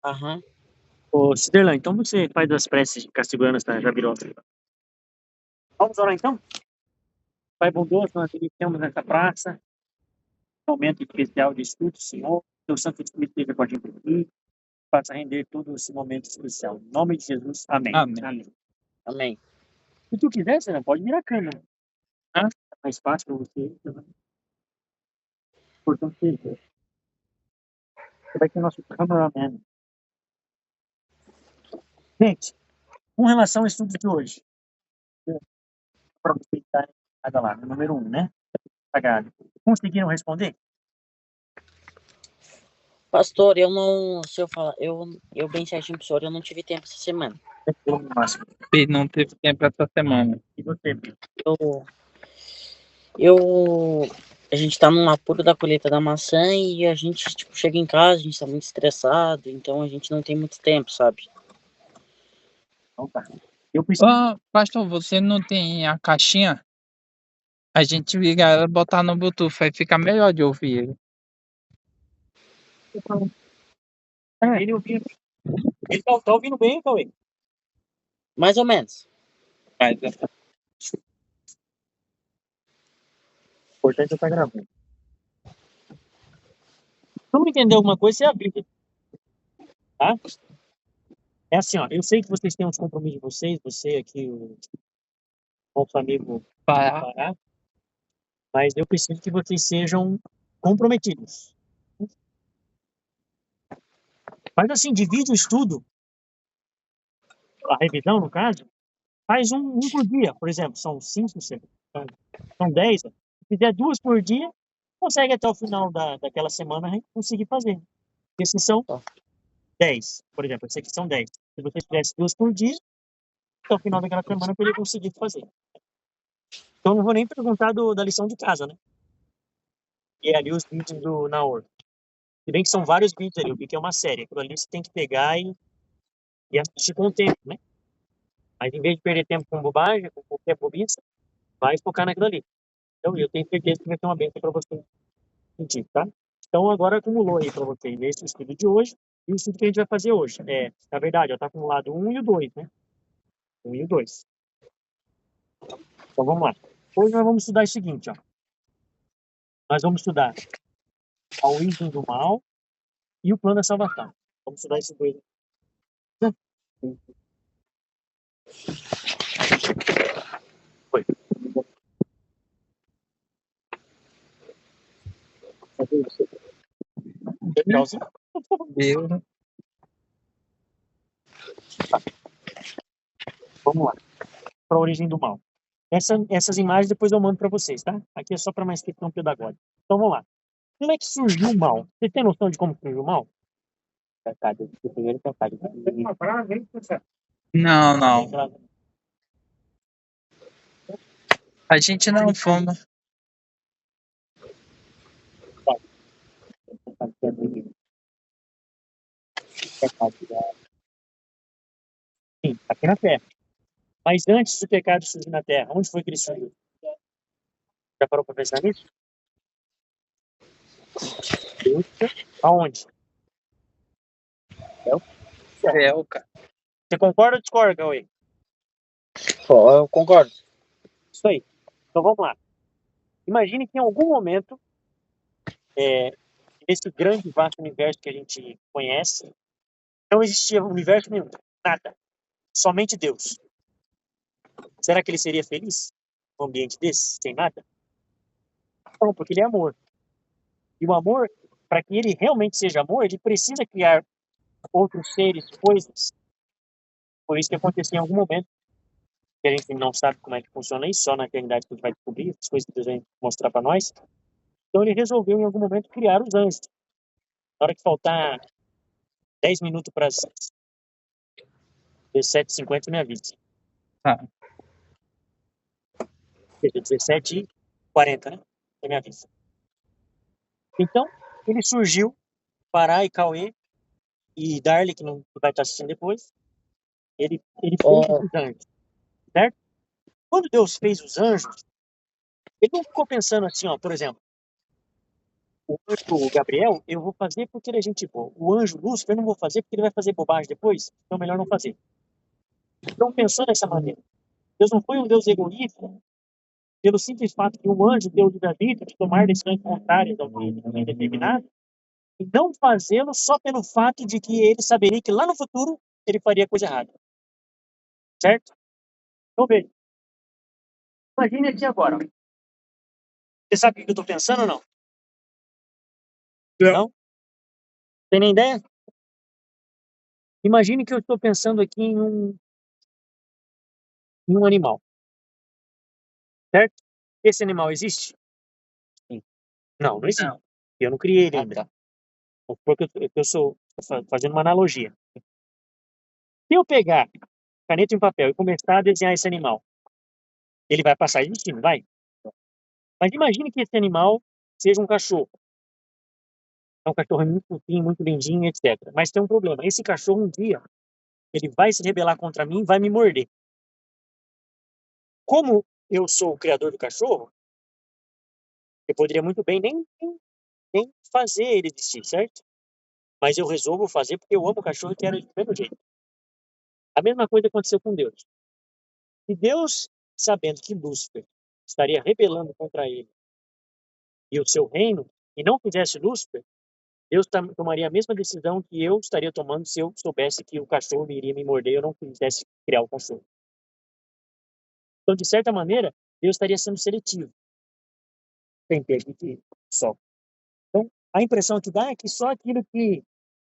Aham. Ô, Ciderlan, então você faz das preces castelhanas, tá? Já virou. Vamos orar então? Pai bondoso, nós iniciamos nessa praça, momento especial de estudo, Senhor. Teu Santo Espírito esteja com a gente aqui, faça render todo esse momento especial. Em nome de Jesus, amém. Amém. Amém. Amém. Se tu quiser, você não pode virar a câmera. Tá? É mais fácil para você. Portanto, você vai ter nosso cameraman. Gente, com relação ao estudo de hoje, para vocês estarem cada lado, número 1, né? Pagado. Conseguiram responder? Pastor, eu não. Se eu falar. Eu bem certinho pro senhor, eu não tive tempo essa semana. No máximo. E não teve tempo essa semana. E você, Pedro? Eu. A gente tá num apuro da colheita da maçã e a gente, tipo, chega em casa, a gente tá muito estressado, então a gente não tem muito tempo, sabe? Então tá. Eu preciso. Pastor, você não tem a caixinha? A gente liga ela, botar no Bluetooth, vai ficar melhor de ouvir ele. Ele ouvindo. Ele tá ouvindo bem, Cauê? Mais ou menos. Mas, O importante é estar gravando. Vamos entender alguma coisa, você avisa. Tá? É assim, ó. Eu sei que vocês têm uns compromissos de vocês, você aqui, o nosso amigo Pará. Pará, mas eu preciso que vocês sejam comprometidos. Mas assim, divide o estudo, a revisão, no caso, faz um por dia, por exemplo, são 5, são 10. Se fizer 2 por dia, consegue até o final daquela semana conseguir fazer. Porque se são Tá. 10, por exemplo, eu sei que são 10. Se você fizesse 2 por dia, até o final daquela semana eu ele conseguir fazer. Então não vou nem perguntar da lição de casa, né? E é ali os vídeos do Naor. Se bem que são vários vídeos ali, o que é uma série. Aquilo ali você tem que pegar e assistir com o tempo, né? Mas em vez de perder tempo com bobagem, com qualquer bobice, vai focar naquilo ali. Então, eu tenho certeza que vai ser uma bênção para você sentir, tá? Então, agora acumulou aí para vocês esse estudo de hoje e o estudo que a gente vai fazer hoje. Na verdade, está acumulado o 1 e o 2, né? O 1 e o 2. Então, vamos lá. Hoje nós vamos estudar o seguinte, ó. Nós vamos estudar a origem do mal e o plano da salvação. Vamos estudar esses dois. Foi. Legalzinho. Deus. Vamos lá. Para a origem do mal. Essas imagens depois eu mando para vocês, tá? Aqui é só para mais questão pedagógica. Então vamos lá. Como é que surgiu o mal? Você tem noção de como surgiu o mal? Primeiro pecado. Não, não. A gente não fuma. Sim, aqui na Terra. Mas antes do pecado surgir na Terra, onde foi que ele surgiu? Já parou para pensar nisso? Aonde? Céu, cara. Você concorda ou discorda, Cauê? Eu concordo. Isso aí. Então vamos lá. Imagine que em algum momento, nesse grande e vasto universo que a gente conhece, não existia universo nenhum. Nada. Somente Deus. Será que ele seria feliz num ambiente desse, sem nada? Não, porque ele é amor. E o amor, para que ele realmente seja amor, ele precisa criar outros seres, coisas. Por isso que acontecia em algum momento, que a gente não sabe como é que funciona isso, só na eternidade que a gente vai descobrir, as coisas que Deus vai mostrar para nós. Então ele resolveu em algum momento criar os anjos. Na hora que faltar 10 minutos para as 17h50, me avise. Tá. 17h40, né? Você me avisa. Então, ele surgiu, Pará e Cauê e Darley, que não vai estar assistindo depois, ele fez os anjos, certo? Quando Deus fez os anjos, ele não ficou pensando assim, ó, por exemplo, o anjo Gabriel, eu vou fazer porque ele é gente boa. O anjo Lúcifer, eu não vou fazer porque ele vai fazer bobagem depois, então é melhor não fazer. Então, pensando dessa maneira, Deus não foi um Deus egoísta, pelo simples fato que um anjo deu o livre-arbítrio de tomar decisões contrárias ao que ele tinha determinado, e não fazê-lo só pelo fato de que ele saberia que lá no futuro ele faria coisa errada. Certo? Então, veja. Imagine aqui agora. Você sabe o que eu estou pensando ou não? Não? Tem nem ideia? Imagine que eu estou pensando aqui em um animal. Certo? Esse animal existe? Sim. Não, não existe. Não. Eu não criei ele ainda. Porque eu estou fazendo uma analogia. Se eu pegar caneta e um papel e começar a desenhar esse animal, ele vai passar existindo, vai? Mas imagine que esse animal seja um cachorro. É um cachorro muito fofinho, muito lindinho, etc. Mas tem um problema. Esse cachorro, um dia, ele vai se rebelar contra mim e vai me morder. Como eu sou o criador do cachorro, eu poderia muito bem nem fazer ele existir, certo? Mas eu resolvo fazer porque eu amo o cachorro e quero ele do mesmo jeito. A mesma coisa aconteceu com Deus. Se Deus, sabendo que Lúcifer estaria rebelando contra ele e o seu reino, e não fizesse Lúcifer, Deus tomaria a mesma decisão que eu estaria tomando se eu soubesse que o cachorro iria me morder e eu não quisesse criar o cachorro. Então, de certa maneira, Deus estaria sendo seletivo. Tem que só. Então, a impressão que dá é que só aquilo que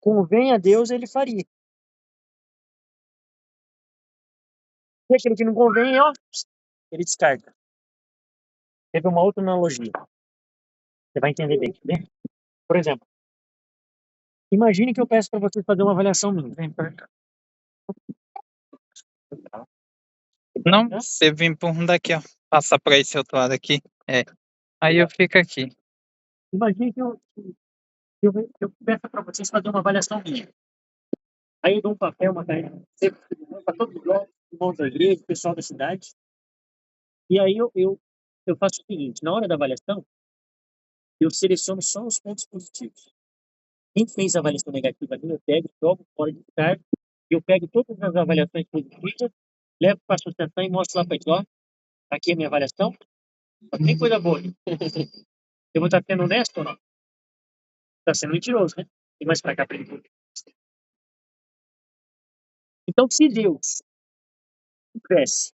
convém a Deus ele faria. E aquilo que não convém, ó, ele descarta. Teve uma outra analogia. Você vai entender bem, né? Por exemplo, imagine que eu peço para vocês fazer uma avaliação minha. Vem pra cá. Não, você vem por um daqui, ó. Passa pra esse outro lado aqui. É. Aí eu fico aqui. Imagine que eu peço para vocês fazer uma avaliação minha. Aí eu dou um papel, uma caneta, para todos os irmãos da igreja, pessoal da cidade. E aí eu faço o seguinte, na hora da avaliação, eu seleciono só os pontos positivos. Quem fez a avaliação negativa ali, eu pego, jogo fora de cargo, eu pego todas as avaliações positivas, levo para a associação e mostro lá para eles, ó, aqui é a minha avaliação, tem coisa boa. Eu vou estar sendo honesto ou não? Está sendo mentiroso, né? Tem mais para cá para ele. Então, se Deus tivesse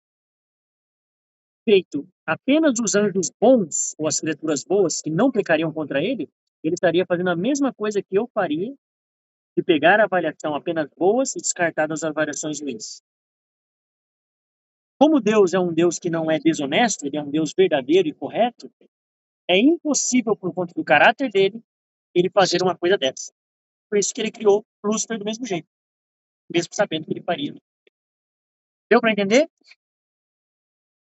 feito apenas os anjos bons, ou as criaturas boas, que não pecariam contra ele, ele estaria fazendo a mesma coisa que eu faria de pegar a avaliação apenas boas e descartar as avaliações ruins. Como Deus é um Deus que não é desonesto, ele é um Deus verdadeiro e correto, é impossível, por conta do caráter dele, ele fazer uma coisa dessa. Por isso que ele criou Lúcifer do mesmo jeito, mesmo sabendo que ele faria. Deu para entender?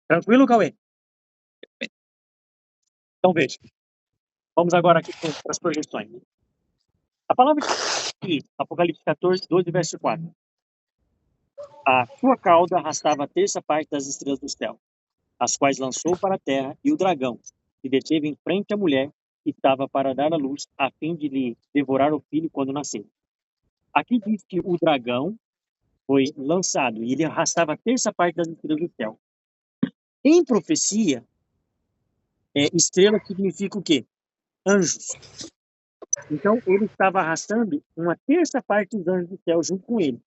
Tranquilo, Cauê? Então veja. Vamos agora aqui para as projeções. A palavra de Apocalipse 14, 12, verso 4. A sua cauda arrastava a terça parte das estrelas do céu, as quais lançou para a terra, e o dragão se deteve em frente à mulher que estava para dar à luz, a fim de lhe devorar o filho quando nasceu. Aqui diz que o dragão foi lançado e ele arrastava a terça parte das estrelas do céu. Em profecia, estrela significa o quê? Anjos. Então, ele estava arrastando uma terça parte dos anjos do céu junto com ele.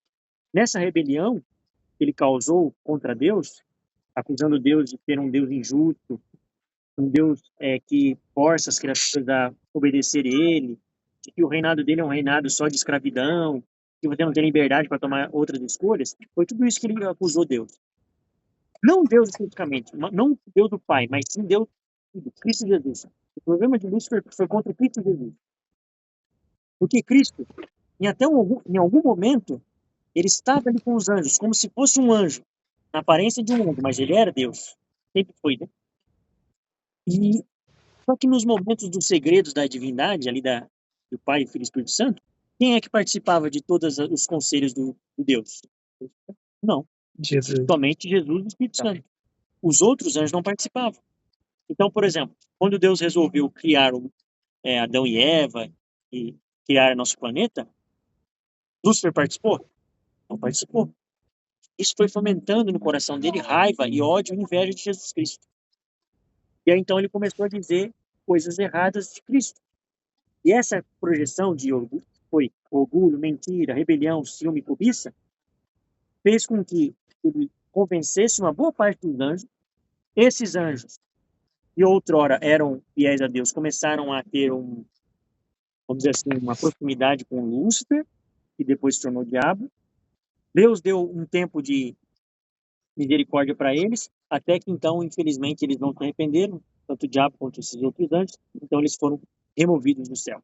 Nessa rebelião que ele causou contra Deus, acusando Deus de ser um Deus injusto, um Deus que força as criaturas a obedecer ele, de que o reinado dele é um reinado só de escravidão, que você não tem liberdade para tomar outras escolhas, foi tudo isso que ele acusou Deus. Não Deus especificamente, não Deus do Pai, mas sim Deus do Cristo Jesus. O problema de Lúcifer foi contra Cristo Jesus. Porque Cristo, em algum momento, ele estava ali com os anjos, como se fosse um anjo, na aparência de um anjo, mas ele era Deus. Sempre foi, né? E só que nos momentos dos segredos da divindade, ali do Pai, Filho e Espírito Santo, quem é que participava de todos os conselhos do Deus? Não. Jesus. Somente Jesus e o Espírito Santo. Os outros anjos não participavam. Então, por exemplo, quando Deus resolveu criar Adão e Eva e criar nosso planeta, Lúcifer participou? Não participou. Isso foi fomentando no coração dele raiva e ódio e inveja de Jesus Cristo. E aí então ele começou a dizer coisas erradas de Cristo. E essa projeção de orgulho, mentira, rebelião, ciúme e cobiça, fez com que ele convencesse uma boa parte dos anjos. Esses anjos, que outrora eram fiéis a Deus, começaram a ter vamos dizer assim, uma proximidade com Lúcifer, que depois se tornou o diabo. Deus deu um tempo de misericórdia para eles, até que então, infelizmente, eles não se arrependeram, tanto o diabo quanto esses outros anjos, então eles foram removidos do céu.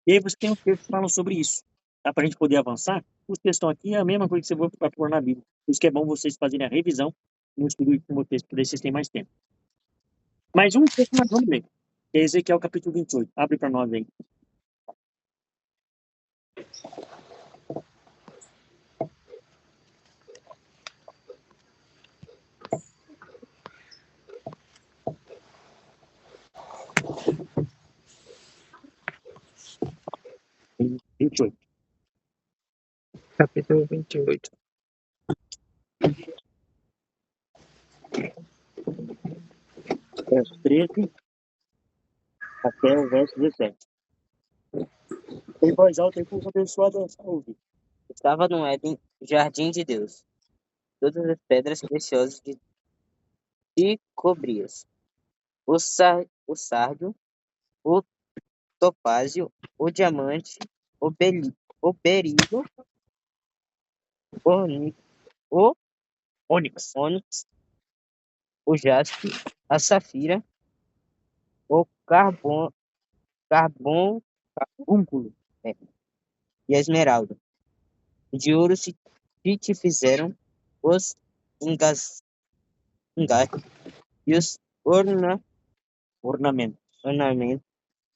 E aí você tem um texto que fala sobre isso. Dá para a gente poder avançar? Os textos estão aqui, é a mesma coisa que você vai pôr na Bíblia. Por isso que é bom vocês fazerem a revisão no estudo de Timóteo, porque daí vocês têm mais tempo. Mais um texto nós vamos ler. Que é Ezequiel capítulo 28. Abre para nós aí. Em 28. Capítulo 28. Verso 13 até o verso 17. Em voz alta e com abençoada saúde. Estava no Éden, jardim de Deus. Todas as pedras preciosas de cobrias. O sárdio, o topázio, o diamante, o berilo, o Ônix. ônix, o jaspe, a safira, o carbúnculo, e a esmeralda. De ouro se te fizeram os engastes e os Ornamento. ornamentos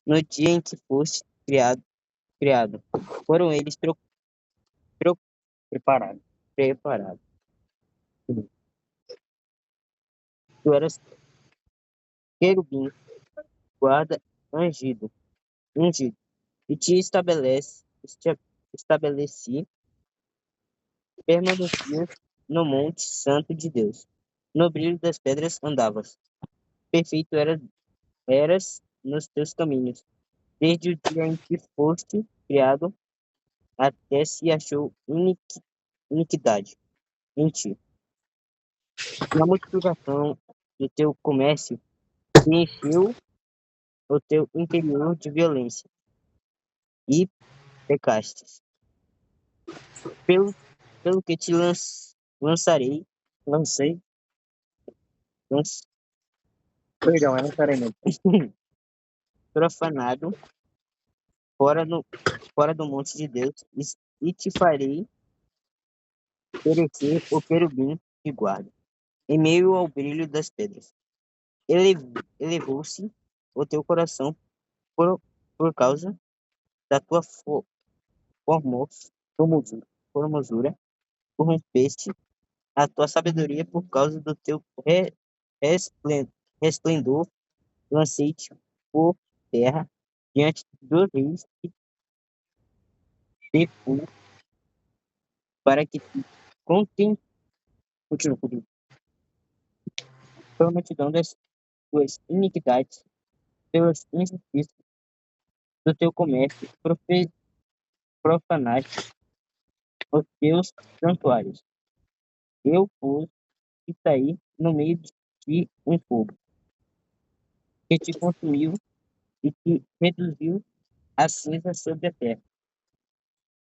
no dia em que foste criado. Foram eles Preparado. preparados. Tu eras querubim, guarda ungido, e te estabeleci, permanecias no monte santo de Deus. No brilho das pedras andavas. Perfeito eras nos teus caminhos. Desde o dia em que foste criado, até se achou iniquidade em ti. Na multiplicação do teu comércio, se encheu o teu interior de violência e pecastes. Pelo que te lancei, Perdão, é lançarei mesmo. profanado, fora do monte de Deus, e te farei perecer o querubim de guarda, em meio ao brilho das pedras. Elevou-se o teu coração por causa da tua formosura, corrompeste a tua sabedoria por causa do teu resplendor, lancei-te por terra diante dos reis que te fui, para que te Continua. pela multidão das tuas iniquidades, pelas injustiças do teu comércio, profanaste os teus santuários. Eu pus e saí no meio de ti um fogo, que te consumiu e te reduziu a cinza sobre a terra.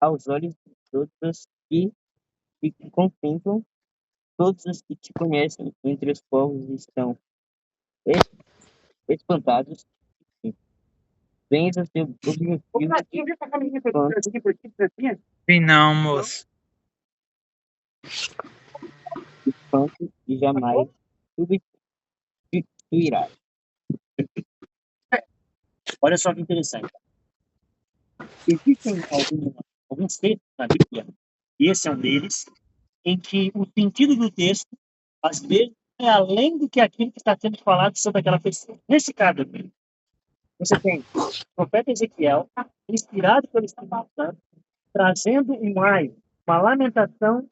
Aos olhos de todos os que te contemplam, todos os que te conhecem entre os povos estão espantados. Vens ao teu objetivo Vi não, moço. de espanto e jamais substituirás. Olha só que interessante. Existem alguns textos na Bíblia, e esse é um deles, em que o sentido do texto, às vezes, é além do que aquilo que está sendo falado sobre aquela pessoa. Nesse caso aqui, Você tem o profeta Ezequiel, inspirado pelo Espírito Santo, trazendo uma lamentação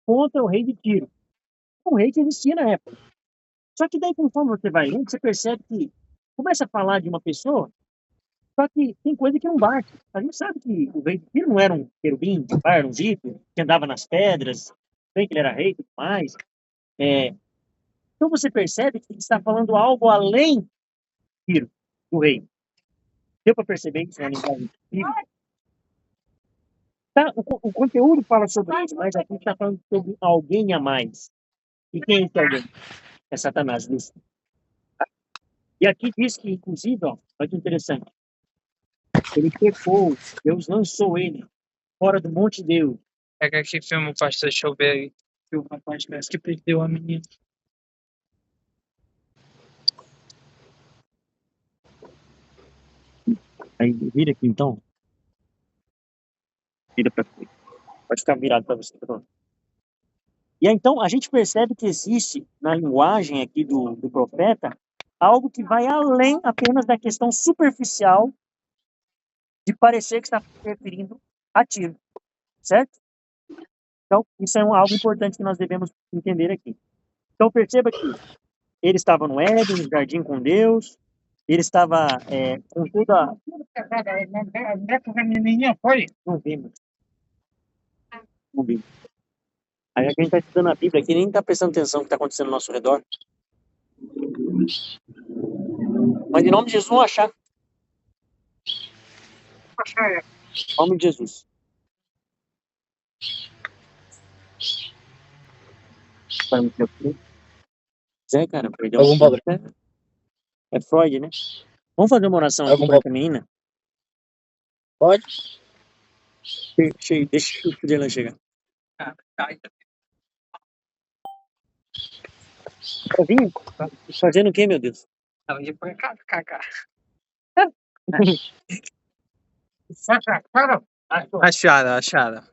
contra o rei de Tiro, um rei que existia na época. Só que daí, conforme você vai lendo, você percebe que começa a falar de uma pessoa, só que tem coisa que não bate. A gente sabe que o rei de Tiro não era um querubim de fire, ungido, que andava nas pedras, bem que ele era rei e tudo mais. Então você percebe que ele está falando algo além de Tiro, do rei. Deu para perceber isso na linguagem bíblica? Tá, o conteúdo fala sobre isso, mas aqui está falando sobre alguém a mais. E quem é esse alguém? É Satanás, Lúcio. E aqui diz que, inclusive, ó, olha que interessante, ele pecou, Deus lançou ele fora do monte de Deus. Pega aqui, filma o pastor chover aí. Que o rapaz parece que perdeu a menina. Aí vira aqui então. Vira para pode ficar virado para você. Pronto. E aí, então a gente percebe que existe na linguagem aqui do profeta algo que vai além apenas da questão superficial de parecer que está se referindo a Tiro, certo? Então, isso é algo importante que nós devemos entender aqui. Então, perceba que ele estava no Éden, no jardim com Deus, ele estava com toda... A menininha foi? Não vimos. Não vimos. Aí a gente está estudando a Bíblia aqui, nem está prestando atenção no que está acontecendo ao nosso redor. Mas em nome de Jesus, vamos achar. Em nome de Jesus. Zé, cara, perdeu Algum padre? É Freud, né? Vamos fazer uma oração aqui Algum para essa menina? Pode? Deixa o filho dela chegar. Sozinho? Fazendo o quê, meu Deus? Ela ia pra cá, Cacá. Acharam. Acharam?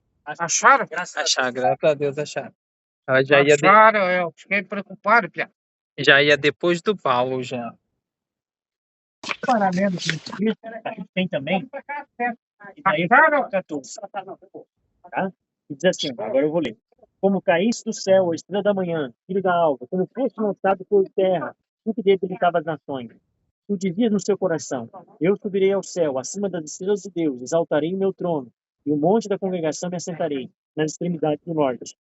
Graças Acharam, graças a Deus acharam. Ela já ia, Acharam, eu fiquei preocupado, Pia. já ia depois do Paulo, já. Paramento que a gente tem também. Isaías 14. Tá? E diz assim, agora eu vou ler. Como caísse do céu a estrela da manhã, filho da alva, como fosse lançado por terra, tu que debilitava as nações. Tu dizias no seu coração, eu subirei ao céu, acima das estrelas de Deus, exaltarei o meu trono, e o monte da congregação me assentarei, nas extremidades do norte.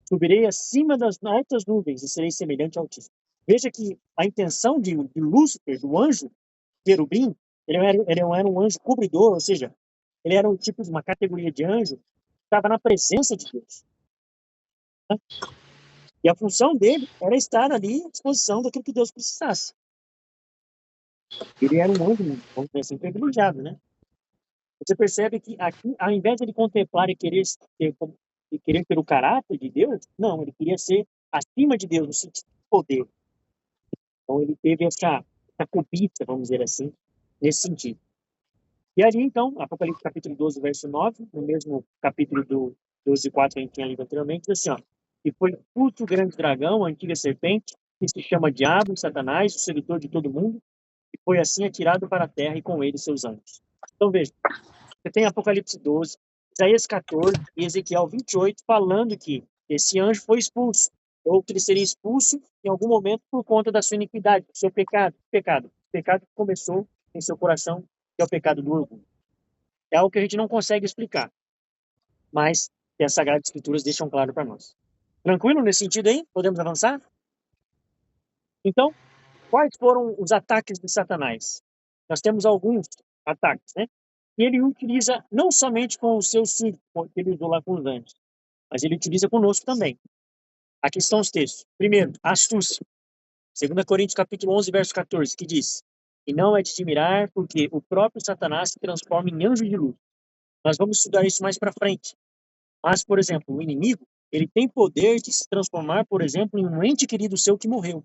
Subirei acima das altas nuvens e serei semelhante ao Altíssimo. Veja que a intenção de Lúcifer, do anjo querubim, ele era um anjo cobridor, ou seja, ele era um tipo de uma categoria de anjo que estava na presença de Deus. Né? E a função dele era estar ali à disposição daquilo que Deus precisasse. Ele era um anjo, vamos dizer assim, privilegiado, né? Você percebe que aqui, ao invés de ele contemplar e querer ter o caráter de Deus, não, ele queria ser acima de Deus, no sentido de poder. Então ele teve essa cobiça, vamos dizer assim, nesse sentido. E ali, então, Apocalipse capítulo 12, verso 9, no mesmo capítulo do 12, 4 que a gente tinha lido anteriormente, diz assim, ó, e foi expulso o grande dragão, a antiga serpente, que se chama Diabo, Satanás, o sedutor de todo mundo, e foi assim atirado para a terra e com ele seus anjos. Então, veja, você tem Apocalipse 12, Isaías 14 e Ezequiel 28 falando que esse anjo foi expulso, ou que ele seria expulso em algum momento por conta da sua iniquidade, do seu pecado. O pecado que começou em seu coração, que é o pecado do orgulho. É algo que a gente não consegue explicar, mas que as Sagradas Escrituras deixam claro para nós. Tranquilo nesse sentido aí? Podemos avançar? Então, quais foram os ataques de Satanás? Nós temos alguns ataques, né? E ele utiliza não somente com os seus filhos, que ele usou lá com os anjos, mas ele utiliza conosco também. Aqui estão os textos. Primeiro, astúcia. 2 Coríntios capítulo 11, verso 14, que diz: e não é de admirar, porque o próprio Satanás se transforma em anjo de luz. Nós vamos estudar isso mais para frente. Mas, por exemplo, o inimigo, ele tem poder de se transformar, por exemplo, em um ente querido seu que morreu.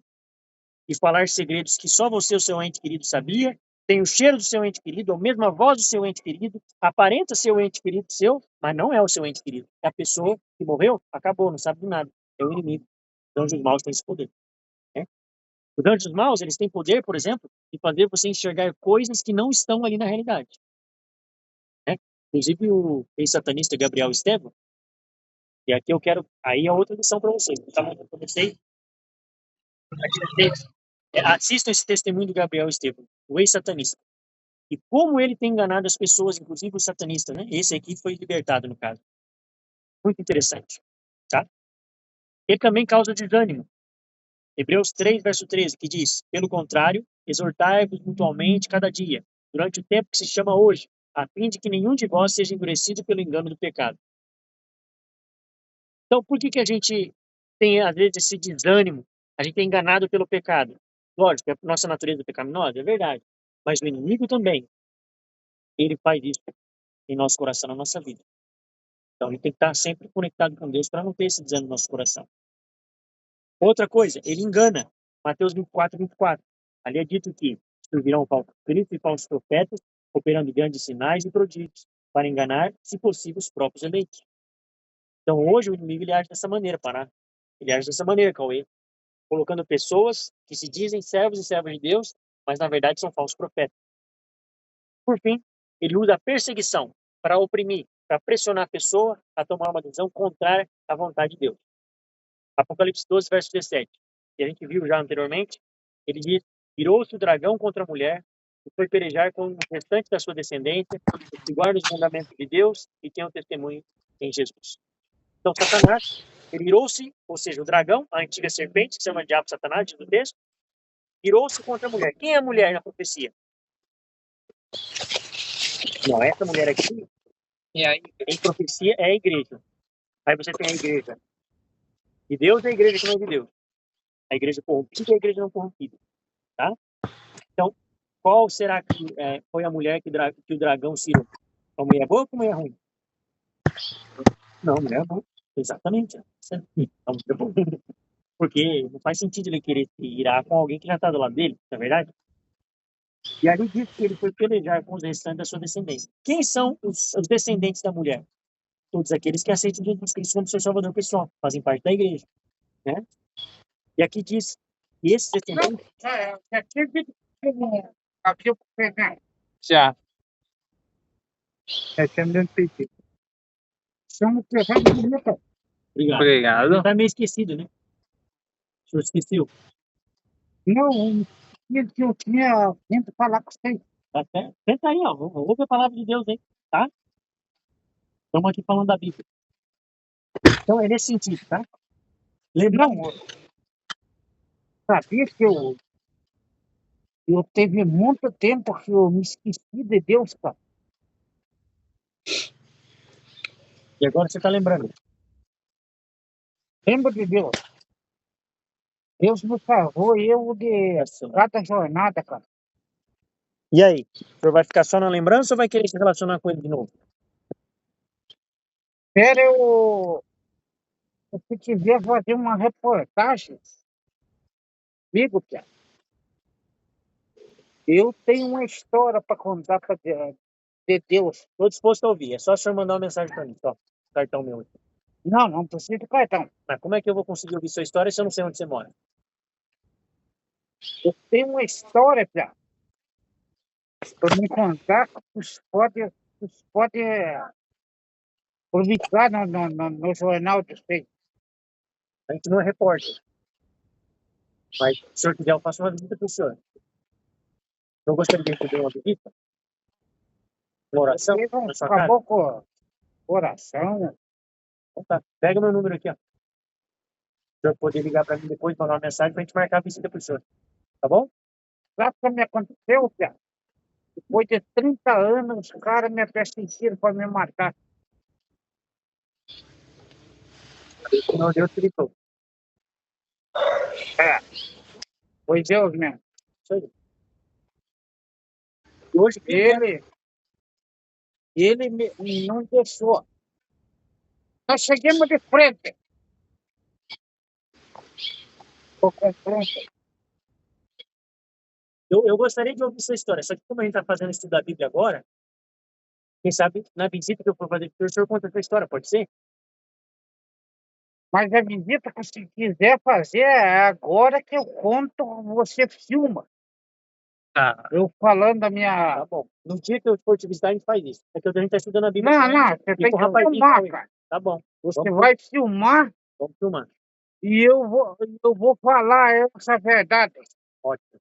E falar segredos que só você, o seu ente querido, sabia, tem o cheiro do seu ente querido, ou mesmo a voz do seu ente querido, aparenta ser o ente querido seu, mas não é o seu ente querido. É a pessoa que morreu, acabou, não sabe de nada. É o inimigo. Então, os maus têm esse poder. Né? Os anjos maus, eles têm poder, por exemplo, de fazer você enxergar coisas que não estão ali na realidade, né? Inclusive o ex-satanista Gabriel Estevam, e aqui eu quero, aí é outra lição para vocês. Tá bom? Eu comecei, assistam esse testemunho do Gabriel Estevam, o ex-satanista. E como ele tem enganado as pessoas, inclusive os satanistas, né? Esse aqui foi libertado, no caso. Muito interessante, tá? Ele também causa desânimo. Hebreus 3, verso 13, que diz: pelo contrário, exortai-vos mutualmente cada dia, durante o tempo que se chama hoje, a fim de que nenhum de vós seja endurecido pelo engano do pecado. Então, por que a gente tem, às vezes, esse desânimo? A gente é enganado pelo pecado. Lógico, a nossa natureza é pecaminosa, é verdade. Mas o inimigo também, ele faz isso em nosso coração, na nossa vida. Então, a gente tem que estar sempre conectado com Deus para não ter esse desânimo no nosso coração. Outra coisa, ele engana. Mateus 24, 24. Ali é dito que surgirão falsos cristos e falsos profetas, operando grandes sinais e prodígios, para enganar, se possível, os próprios eleitos. Então, hoje, o inimigo ele age dessa maneira, Pará. Ele age dessa maneira, Cauê, colocando pessoas que se dizem servos e servas de Deus, mas na verdade são falsos profetas. Por fim, ele usa a perseguição para oprimir, para pressionar a pessoa a tomar uma decisão contrária à vontade de Deus. Apocalipse 12, verso 17, que a gente viu já anteriormente, ele diz: virou-se o dragão contra a mulher e foi pelejar com o restante da sua descendência, que guarda os mandamentos de Deus e tem o testemunho em Jesus. Então, Satanás, ele virou-se, ou seja, o dragão, a antiga serpente, que se chama diabo Satanás, diz o texto, virou-se contra a mulher. Quem é a mulher na profecia? Não, essa mulher aqui, E aí, em profecia, é a igreja. Aí você tem a igreja de Deus e a igreja que não é de Deus. A igreja corrompida e a igreja não corrompida. Tá? Então, qual será que foi a mulher que o dragão cirou? Uma mulher boa ou uma mulher ruim? Não, mulher boa. Exatamente. Uma mulher boa. Porque não faz sentido ele querer se irar com alguém que já está do lado dele, não é verdade? E ali diz que ele foi pelejar com os restantes da sua descendência. Quem são os descendentes da mulher? Todos aqueles que aceitam Jesus Cristo como seu salvador pessoal, fazem parte da igreja, né? E aqui diz que esses descendentes... já. Obrigado. Obrigado. Tá meio esquecido, né? O senhor esqueceu. Não, que eu tinha tento falar com você. Tá certo? Senta aí, ó. Ouve a palavra de Deus aí, tá? Estamos aqui falando da Bíblia. Então, é nesse sentido, tá? Lembrando, Não, sabia que eu teve muito tempo que eu me esqueci de Deus, cara. e agora você está lembrando. Lembra de Deus? Deus me salvou eu de cada jornada, cara. E aí? O senhor vai ficar só na lembrança ou vai querer se relacionar com ele de novo? Espera eu, se quiser fazer uma reportagem, amigo, cara. Eu tenho uma história para contar para de Deus. Estou disposto a ouvir. É só o senhor mandar uma mensagem para mim, só. Cartão meu aqui. Não, não precisa de cartão. Mas como é que eu vou conseguir ouvir sua história se eu não sei onde você mora? Eu tenho uma história, cara. Para me contar, pode publicar no jornal de vocês. A gente não é repórter. Mas se o senhor quiser, eu faço uma visita para o senhor. Eu gostaria de receber uma visita? Uma oração na sua casa? Acabou com a oração. Então tá. Pega meu número aqui, ó. O senhor poder ligar para mim depois, mandar uma mensagem para a gente marcar a visita para o senhor. Tá bom? Sabe o que me aconteceu, cara? Depois de 30 anos, os caras me perseguiram para me matar. Senão Deus gritou. Foi Deus mesmo. Isso aí. E hoje, Ele me não deixou. Nós chegamos de frente. O confronto. eu gostaria de ouvir sua história. Só que como a gente está fazendo estudo da Bíblia agora, quem sabe na visita que eu for fazer para o senhor conta a sua história, pode ser? Mas a visita que você quiser fazer é agora que eu conto, você filma. Ah, Eu falando da minha. tá bom. No dia que eu for te visitar, a gente faz isso. É que a gente tá estudando a Bíblia. Não, não, você E tem com o que rapazinho filmar, tal, cara. tá bom. Você Vamos, vai filmar vamos filmar. e eu vou falar essa verdade. Ótimo.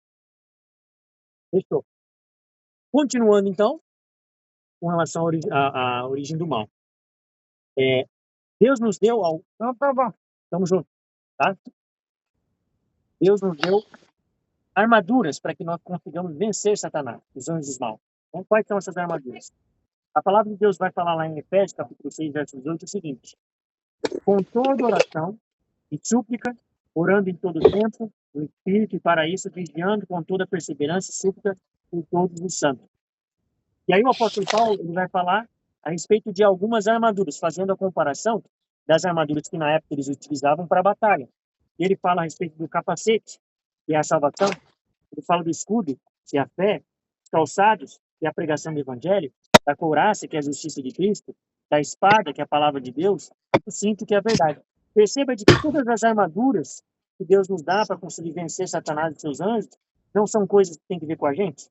Fechou. Continuando, então, com relação à origem do mal. Deus nos deu ao... Então tá bom. Tamo junto, tá? Deus nos deu armaduras para que nós consigamos vencer Satanás, os anjos maus. Então, quais são essas armaduras? A palavra de Deus vai falar lá em Efésios, capítulo 6, verso 18, o seguinte: com toda oração e súplica, orando em todo tempo, no Espírito, e para isso, vigiando com toda perseverança e súplica por todos os santos. E aí o apóstolo Paulo ele vai falar a respeito de algumas armaduras, fazendo a comparação das armaduras que na época eles utilizavam para a batalha. E ele fala a respeito do capacete, que é a salvação. Ele fala do escudo, que é a fé, dos calçados, que é a pregação do evangelho, da couraça, que é a justiça de Cristo, da espada, que é a palavra de Deus, e do cinto, que é a verdade. Perceba de que todas as armaduras que Deus nos dá para conseguir vencer Satanás e seus anjos não são coisas que têm que ver com a gente.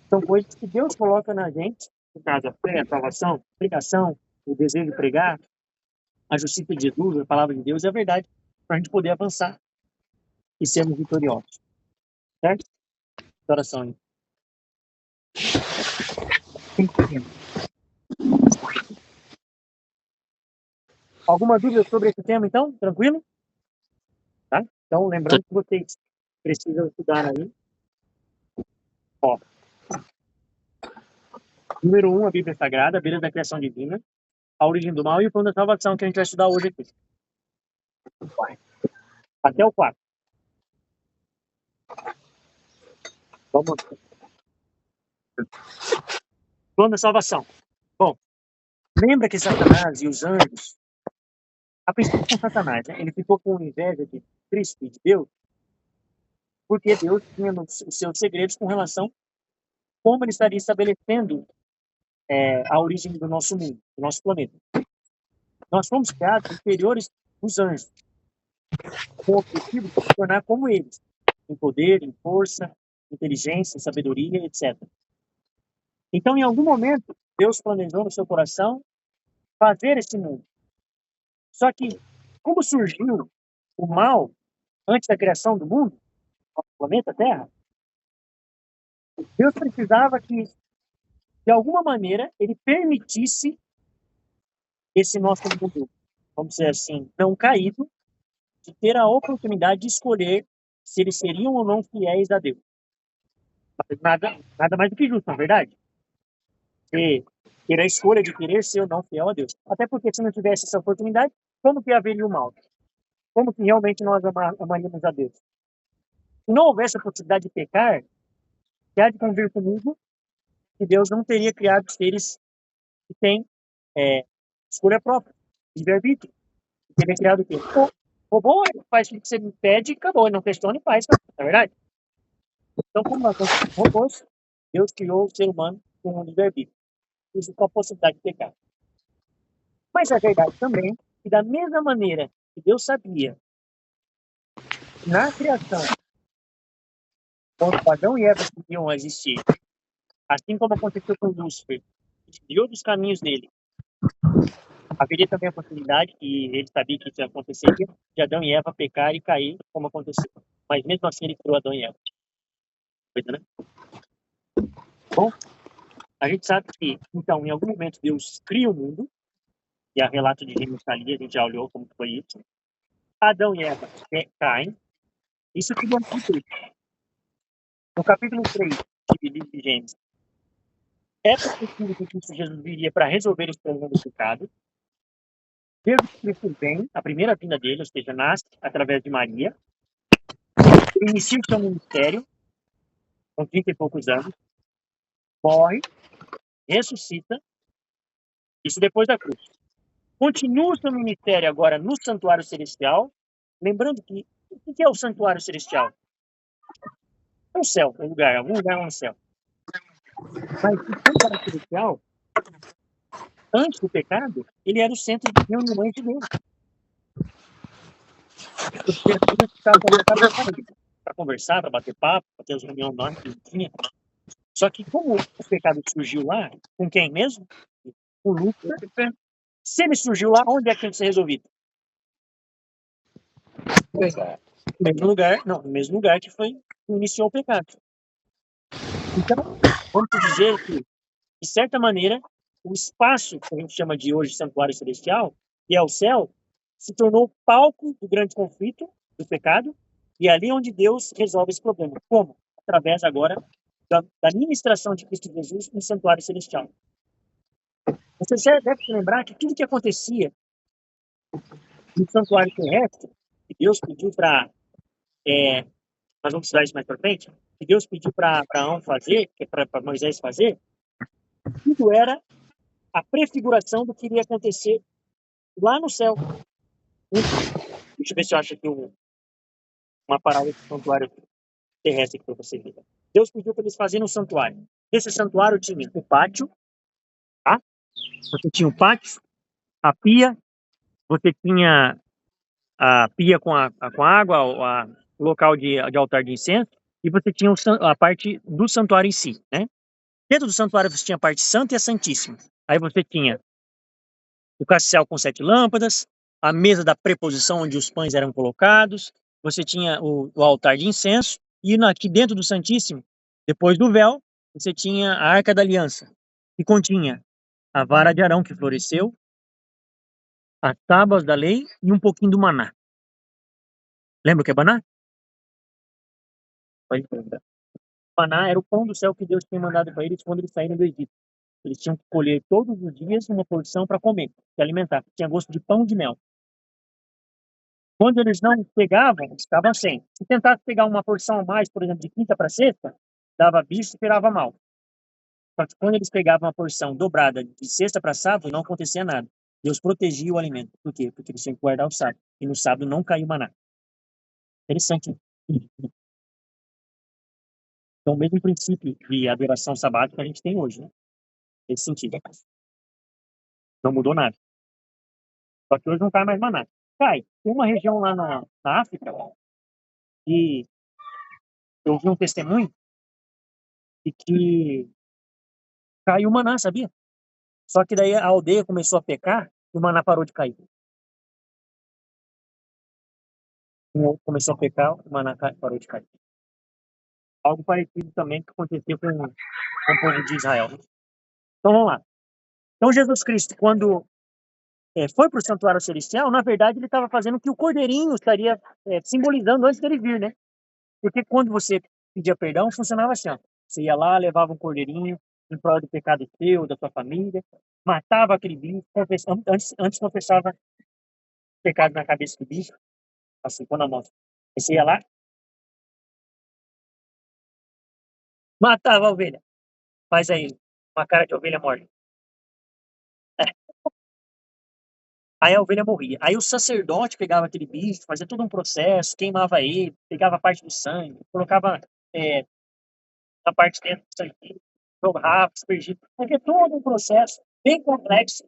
São coisas que Deus coloca na gente, no caso, a fé, a salvação, a pregação, o desejo de pregar, a justiça de Jesus, a palavra de Deus e a verdade, para a gente poder avançar e sermos vitoriosos. Certo? Oração aí. Alguma dúvida sobre esse tema, então? Tranquilo? Tá? Então, lembrando que vocês precisam estudar aí. Ó, número 1, a Bíblia Sagrada, a Bíblia da Criação Divina, a origem do mal e o plano da salvação, que a gente vai estudar hoje aqui. Até o 4. Vamos. Plano da salvação. Bom, lembra que Satanás e os anjos, a princípio com Satanás, né? Ele ficou com inveja de Cristo e de Deus, porque Deus tinha os seus segredos com relação a como ele estaria estabelecendo a origem do nosso mundo, do nosso planeta. Nós fomos criados inferiores dos anjos, com o objetivo de se tornar como eles, em poder, em força, inteligência, sabedoria, etc. Então, em algum momento, Deus planejou no seu coração fazer esse mundo. Só que, como surgiu o mal antes da criação do mundo, do planeta Terra, Deus precisava que, de alguma maneira, ele permitisse esse nosso mundo, vamos dizer assim, não caído, de ter a oportunidade de escolher se eles seriam ou não fiéis a Deus. Mas nada mais do que justo, na verdade. Ter a escolha de querer ser ou não fiel a Deus. Até porque se não tivesse essa oportunidade, como que haveria o mal? Como que realmente nós amaríamos a Deus? Se não houvesse a possibilidade de pecar, que há de convir comigo que Deus não teria criado seres que têm escolha própria, livre-arbítrio. Teria criado o quê? O robô faz o que você me pede e acabou. Ele não questiona e faz, não é verdade? Então, como nós somos robôs, Deus criou o ser humano com um livre-arbítrio. Isso com a possibilidade de pecar. Mas a verdade também é que, da mesma maneira que Deus sabia, na criação, quando Adão e Eva iriam existir, assim como aconteceu com Lúcifer, desviou dos caminhos dele, haveria também a possibilidade, que ele sabia que isso aconteceria, de Adão e Eva pecar e cair, como aconteceu. Mas mesmo assim ele criou Adão e Eva. Coisa, né? Bom, a gente sabe que, então, em algum momento Deus cria o mundo, e a relato de Gênesis ali, a gente já olhou como foi isso. Adão e Eva caem. Isso tudo é muito. No capítulo 3 de livro de Gênesis, é possível que Cristo Jesus viria para resolver esse problema do pecado. Jesus Cristo vem, a primeira vinda dele, ou seja, nasce através de Maria. Ele inicia o seu ministério, com 30 e poucos anos. Morre, ressuscita, isso depois da cruz. Continua o seu ministério agora no santuário celestial. Lembrando que, o que é o santuário celestial? É o céu, é um lugar, algum lugar no céu. Mas o santuário celestial antes do pecado, ele era o centro de reuniões de Deus. Os pessoas ficavam para conversar, para bater papo, para ter as reuniões lá que tinha. Só que como o pecado surgiu lá, com quem mesmo? Com Lúcifer. Se ele surgiu lá, onde é que ele se resolvido? No mesmo lugar, não, no mesmo lugar que foi que iniciou o pecado. Então, vamos dizer que, de certa maneira, o espaço que a gente chama de hoje santuário celestial, que é o céu, se tornou palco do grande conflito do pecado, e é ali onde Deus resolve esse problema. Como? Através agora da ministração de Cristo Jesus no santuário celestial. Você já deve se lembrar que tudo que acontecia no santuário terrestre, que Deus pediu para... nós vamos estudar isso mais para frente, que Deus pediu para Abraão fazer, que é para Moisés fazer, tudo era a prefiguração do que iria acontecer lá no céu. Deixa eu ver se eu acho aqui uma parada do santuário terrestre para você ver. Deus pediu para eles fazerem um santuário. Esse santuário tinha o pátio, tá? Você tinha o pátio, a pia, você tinha a pia com água, o local de altar de incenso, e você tinha a parte do santuário em si, né? Dentro do santuário você tinha a parte santa e a santíssima. Aí você tinha o castiçal com 7 lâmpadas, a mesa da preposição onde os pães eram colocados, você tinha o altar de incenso, e aqui dentro do Santíssimo, depois do véu, você tinha a Arca da Aliança, que continha a vara de Arão que floresceu, as tábuas da lei e um pouquinho do maná. Lembra o que é maná? Pode lembrar. O maná era o pão do céu que Deus tinha mandado para eles quando eles saíram do Egito. Eles tinham que colher todos os dias uma porção para comer, se alimentar. Tinha gosto de pão de mel. Quando eles não pegavam, eles estavam sem. Se tentasse pegar uma porção a mais, por exemplo, de quinta para sexta, dava bicho e cheirava mal. Só que quando eles pegavam uma porção dobrada de sexta para sábado, não acontecia nada. Deus protegia o alimento. Por quê? Porque eles tinham que guardar o sábado. E no sábado não caiu maná. Interessante, né? Então, o mesmo princípio de adoração sabática que a gente tem hoje, né? Nesse sentido. Não mudou nada. Só que hoje não cai mais maná. Cai. Tem uma região lá na África e eu vi um testemunho de que caiu o maná, sabia? Só que daí a aldeia começou a pecar e o maná parou de cair. Começou a pecar, o maná parou de cair. Algo parecido também que aconteceu com o povo de Israel. Então vamos lá. Então Jesus Cristo, quando foi para o santuário celestial, na verdade ele estava fazendo o que o cordeirinho estaria simbolizando antes dele vir, né? Porque quando você pedia perdão, funcionava assim, ó. Você ia lá, levava um cordeirinho em prol do pecado teu, da tua família, matava aquele bicho, antes confessava o pecado na cabeça do bicho, assim, quando a mão. Você ia lá, matava a ovelha. Faz aí, uma cara de ovelha morta. Aí a ovelha morria. Aí o sacerdote pegava aquele bicho, fazia todo um processo, queimava ele, pegava parte do sangue, colocava a parte dentro do sangue, jogava, aspergia. Porque todo um processo bem complexo.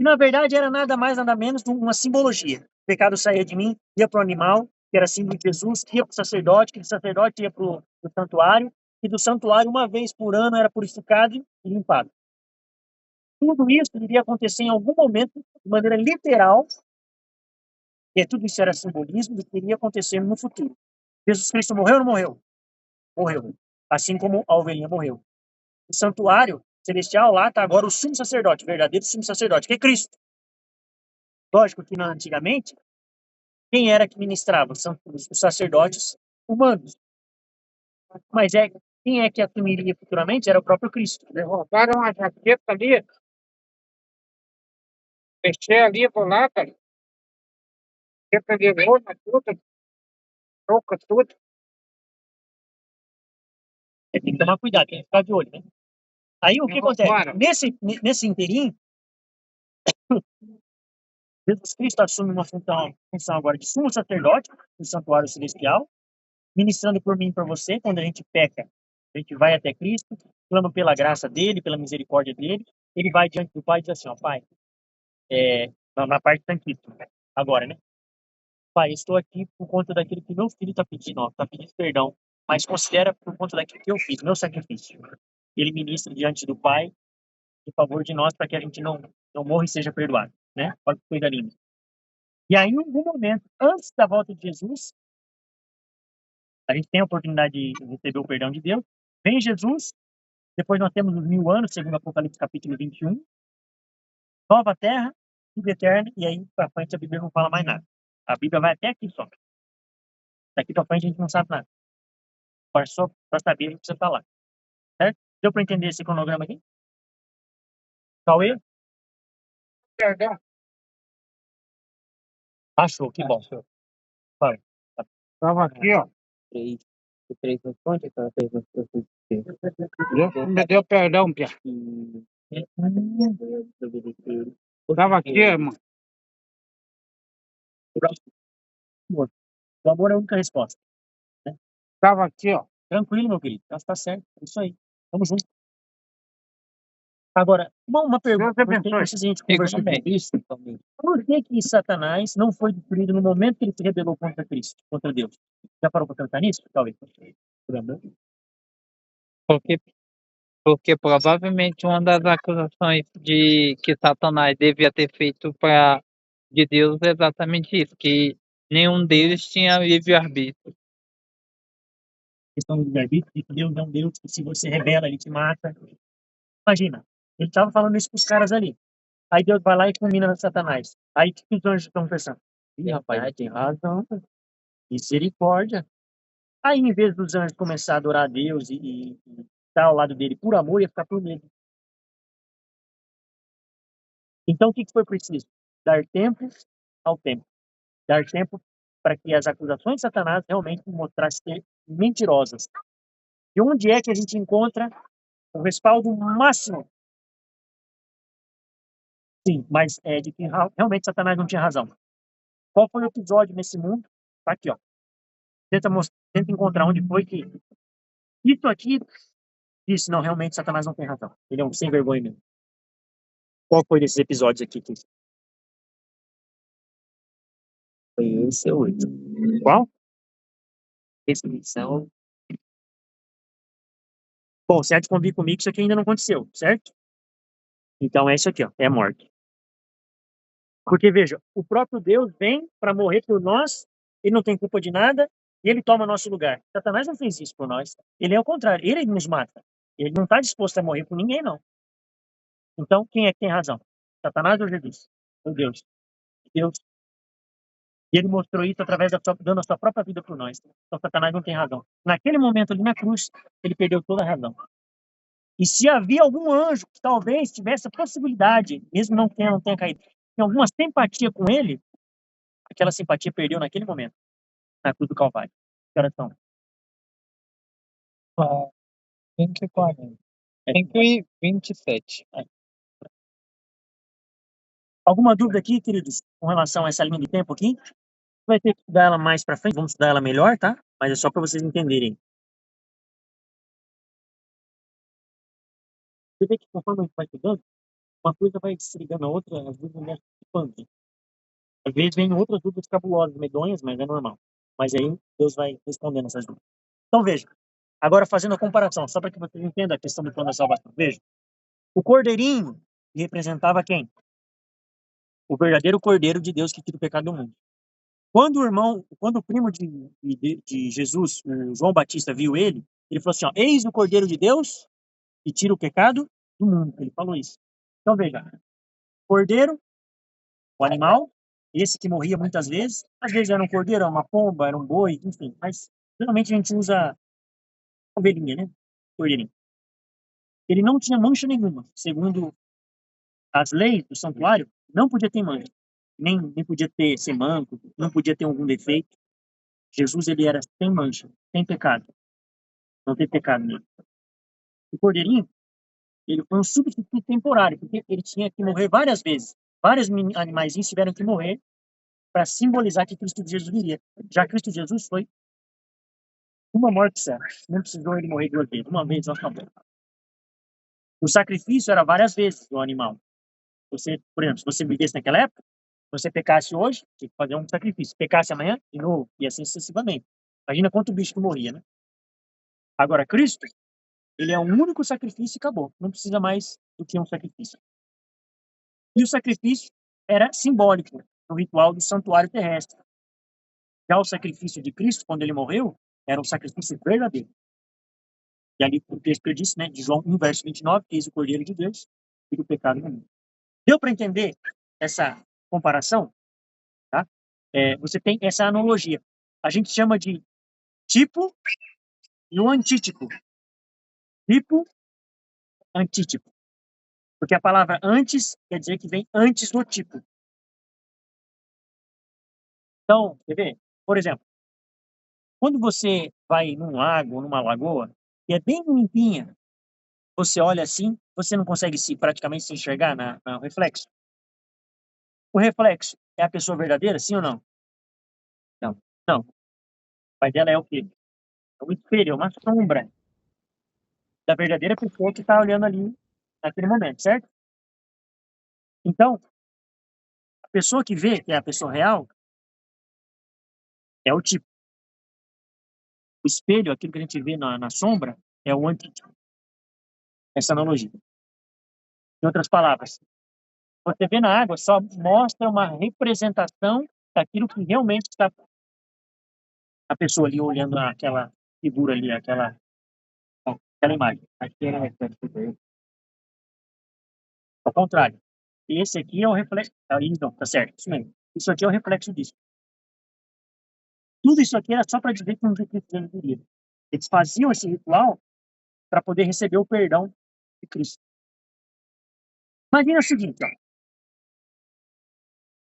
E na verdade era nada mais, nada menos de uma simbologia. O pecado saía de mim, ia para o animal, que era símbolo de Jesus, que ia para o sacerdote, que do sacerdote ia para o santuário, e do santuário, uma vez por ano, era purificado e limpado. Tudo isso iria acontecer em algum momento, de maneira literal, e tudo isso era simbolismo do que iria acontecer no futuro. Jesus Cristo morreu ou não morreu? Morreu. Assim como a ovelhinha morreu. O santuário celestial lá está agora o sumo sacerdote, o verdadeiro sumo sacerdote, que é Cristo. Lógico que antigamente, quem era que ministrava? São os sacerdotes humanos. Mas quem é que assumiria futuramente? Era o próprio Cristo. Roubaram a jaqueta ali, deixei ali, vou lá, cara. Jaqueta de lona, tudo, touca, tudo. Tem que tomar cuidado, tem que ficar de olho, né? Aí o que acontece? Nesse inteirinho, Jesus Cristo assume uma função agora de sumo sacerdote no santuário celestial, ministrando por mim e por você. Quando a gente peca, a gente vai até Cristo, clama pela graça dele, pela misericórdia dele, ele vai diante do pai e diz assim, ó, pai, na parte santíssima, agora, né? Pai, estou aqui por conta daquilo que meu filho está pedindo, ó, está pedindo perdão, mas considera por conta daquilo que eu fiz, meu sacrifício. Ele ministra diante do pai em favor de nós para que a gente não morra e seja perdoado, né? Olha que coisa linda. E aí, em algum momento, antes da volta de Jesus, a gente tem a oportunidade de receber o perdão de Deus. Vem Jesus, depois nós temos os 1000 anos, segundo Apocalipse capítulo 21, nova terra, vida eterna, e aí para frente a Bíblia não fala mais nada. A Bíblia vai até aqui só. Daqui para frente a gente não sabe nada. Só para saber a gente precisa estar lá. Certo? Deu para entender esse cronograma aqui? Cauê? Perdão. Achou, que bom. Vai. Tava aqui, ó. O 3 responde aquela pergunta que eu fiz. Deus me deu perdão, Pia. Tava aqui, irmão. O amor é a única resposta. Tava aqui, ó. Tranquilo, meu querido. Está certo. É isso aí. Tamo junto. Agora, uma pergunta. Deus abençoe. Antes de a gente conversar sobre isso, por que Satanás não foi destruído no momento que ele se rebelou contra Cristo, contra Deus? Já parou para pensar nisso? Talvez. Porque provavelmente uma das acusações de que Satanás devia ter feito para de Deus é exatamente isso, que nenhum deles tinha livre-arbítrio. Questão do livre-arbítrio, que Deus é um Deus que se você rebela, ele te mata. Imagina, ele estava falando isso para os caras ali. Aí Deus vai lá e combina com Satanás. Aí o que os anjos estão pensando? Ih, rapaz, tem razão. Misericórdia. Aí, em vez dos anjos começar a adorar a Deus e estar ao lado dele por amor, ia ficar por medo. Então, o que foi preciso? Dar tempo ao tempo. Dar tempo para que as acusações de Satanás realmente mostrassem ser mentirosas. E onde é que a gente encontra o respaldo máximo? Sim, mas é de que realmente Satanás não tinha razão. Qual foi o episódio nesse mundo? Tá aqui, ó. Tenta encontrar onde foi que isso aqui disse, não, realmente Satanás não tem razão. Ele é um sem vergonha mesmo. Qual foi desses episódios aqui? Foi esse ou 8. Qual? Ressurreição. Bom, você há de convir comigo que isso aqui ainda não aconteceu, certo? Então é isso aqui, ó, é a morte. Porque, veja, o próprio Deus vem para morrer por nós, ele não tem culpa de nada, e ele toma nosso lugar. Satanás não fez isso por nós. Ele é o contrário, ele nos mata. Ele não está disposto a morrer por ninguém, não. Então, quem é que tem razão? Satanás ou Jesus? Ou Deus? Deus. E ele mostrou isso através dando a sua própria vida por nós. Então, Satanás não tem razão. Naquele momento ali na cruz, ele perdeu toda a razão. E se havia algum anjo que talvez tivesse a possibilidade, mesmo não tenha caído, tem alguma simpatia com ele, aquela simpatia perdeu naquele momento, na cruz do Calvário. Que horas são? 5h40. 5h27. Alguma dúvida aqui, queridos, com relação a essa linha de tempo aqui? Vai ter que estudar ela mais para frente, vamos estudar ela melhor, tá? Mas é só para vocês entenderem. Você vê que conforme a gente vai estudando, uma coisa vai se ligando a outra, às vezes vai se expande. Às vezes vem outras dúvidas cabulosas, medonhas, mas é normal. Mas aí Deus vai respondendo essas dúvidas. Então veja, agora fazendo a comparação, só para que vocês entendam a questão do plano da salvação. Veja, o cordeirinho representava quem? O verdadeiro cordeiro de Deus que tira o pecado do mundo. Quando o primo de Jesus, o João Batista, viu ele falou assim, ó, eis o cordeiro de Deus que tira o pecado do mundo. Ele falou isso. Então veja, cordeiro, o animal, esse que morria muitas vezes, às vezes era um cordeiro, era uma pomba, era um boi, enfim, mas geralmente a gente usa ovelhinha, né? Cordeirinho. Ele não tinha mancha nenhuma, segundo as leis do santuário, não podia ter mancha, nem podia ser manco, não podia ter algum defeito. Jesus, ele era sem mancha, sem pecado, não tem pecado nele. O cordeirinho, ele foi um substituto temporário, porque ele tinha que morrer várias vezes. Vários animaizinhos tiveram que morrer para simbolizar que Cristo Jesus viria. Já Cristo Jesus foi uma morte certa. Não precisou ele morrer duas vezes. Uma vez, nós acabamos. O sacrifício era várias vezes do animal. Você, por exemplo, se você vivesse naquela época, você pecasse hoje, tinha que fazer um sacrifício. Pecasse amanhã, de novo, e assim sucessivamente. Imagina quanto bicho que morria, né? Agora, Cristo, ele é um único sacrifício e acabou. Não precisa mais do que um sacrifício. E o sacrifício era simbólico no ritual do santuário terrestre. Já o sacrifício de Cristo, quando ele morreu, era um sacrifício verdadeiro. E ali o texto que eu disse, né, de João 1, verso 29, que eis o Cordeiro de Deus e do pecado do mundo. Deu para entender essa comparação? Tá? Você tem essa analogia. A gente chama de tipo e o antítipo. Tipo, antítipo. Porque a palavra antes quer dizer que vem antes do tipo. Então, quer ver? Por exemplo, quando você vai num lago ou numa lagoa, que é bem limpinha, você olha assim, você não consegue praticamente se enxergar no reflexo. O reflexo é a pessoa verdadeira, sim ou não? Não. Não. O pai dela é o quê? É um espelho, é uma sombra da verdadeira pessoa que está olhando ali naquele momento, certo? Então, a pessoa que vê, que é a pessoa real, é o tipo. O espelho, aquilo que a gente vê na sombra, é o antítipo. Essa analogia. Em outras palavras, você vê na água só mostra uma representação daquilo que realmente está a pessoa ali olhando aquela figura ali, aquela imagem. Aqui era reflexo dele. Ao contrário. Esse aqui é o reflexo. Aí, não, tá certo, isso mesmo. Isso aqui é o reflexo disso. Tudo isso aqui era só para dizer que um dia Cristo viria. Eles faziam esse ritual para poder receber o perdão de Cristo. Imagina o seguinte, ó. O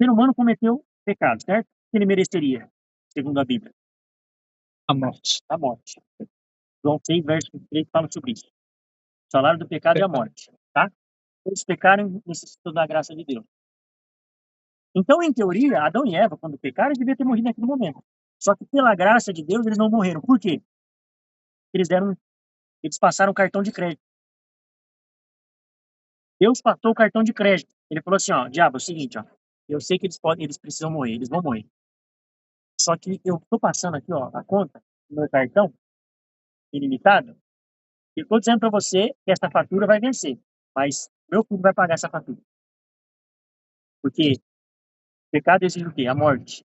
ser humano cometeu pecado, certo? Que ele mereceria, segundo a Bíblia. A morte. A morte. João 6, verso 3 fala sobre isso. O salário do pecado é a morte, tá? Eles pecaram e necessitam da graça de Deus. Então, em teoria, Adão e Eva, quando pecaram, eles deviam ter morrido naquele momento. Só que pela graça de Deus, eles não morreram. Por quê? Eles passaram o cartão de crédito. Deus passou o cartão de crédito. Ele falou assim, ó, diabo, é o seguinte, ó, eu sei que eles precisam morrer, eles vão morrer. Só que eu tô passando aqui, ó, a conta do meu cartão ilimitado, e eu tô dizendo para você que essa fatura vai vencer, mas meu filho vai pagar essa fatura. Porque o pecado exige o quê? A morte.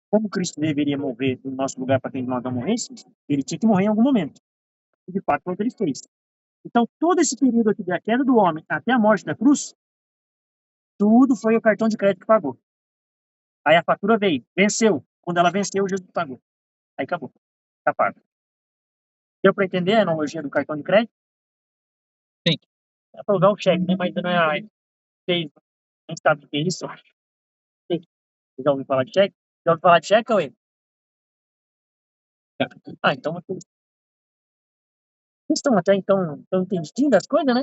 Como Cristo deveria morrer no nosso lugar para que nós não morrêssemos, ele tinha que morrer em algum momento. E de fato foi o que ele fez. Então, todo esse período aqui da queda do homem até a morte da cruz, tudo foi o cartão de crédito que pagou. Aí a fatura veio, venceu. Quando ela venceu, Jesus pagou. Aí acabou. Tá pago. Deu para entender a analogia do cartão de crédito? Sim. É para usar o cheque, né? Mas não é. Vocês não sabem o que é isso? Vocês já ouviram falar de cheque? Já ouviu falar de cheque, Cauê? Ah, então vocês estão até então entendendo das coisas, né?